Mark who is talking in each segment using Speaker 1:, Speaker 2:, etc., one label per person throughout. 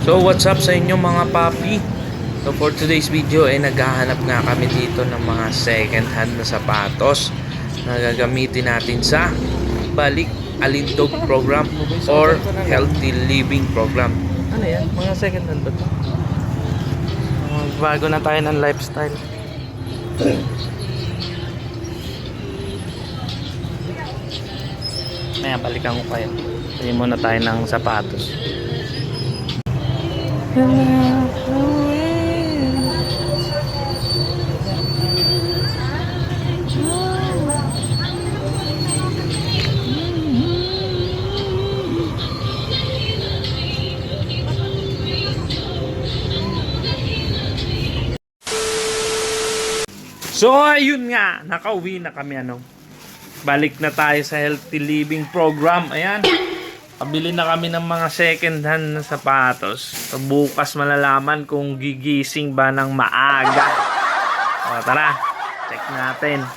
Speaker 1: So what's up sa inyo mga papi? So for today's video ay naghahanap nga kami dito ng mga second hand na sapatos na gagamitin natin sa balik alindog program or healthy living program. Ano yan? Mga second hand ba ito? Bago na tayo ng lifestyle. Maya balikan ko kayo. Pili muna tayo ng sapatos. So ayun nga, nakauwi na kami Balik na tayo sa healthy living program. Ayan. Pabili na kami ng mga second hand na sapatos. So, bukas malalaman kung gigising ba ng maaga. O tara, check natin.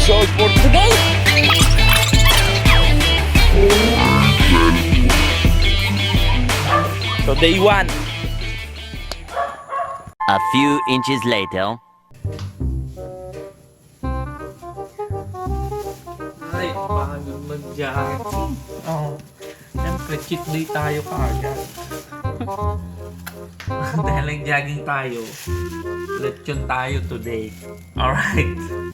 Speaker 1: So for today, so day 1.
Speaker 2: A few inches later.
Speaker 1: Ay, pagod mag-jogging. Siyempre, cheat day tayo kaagad. Dahil lang jogging tayo, lechon tayo today. Alright.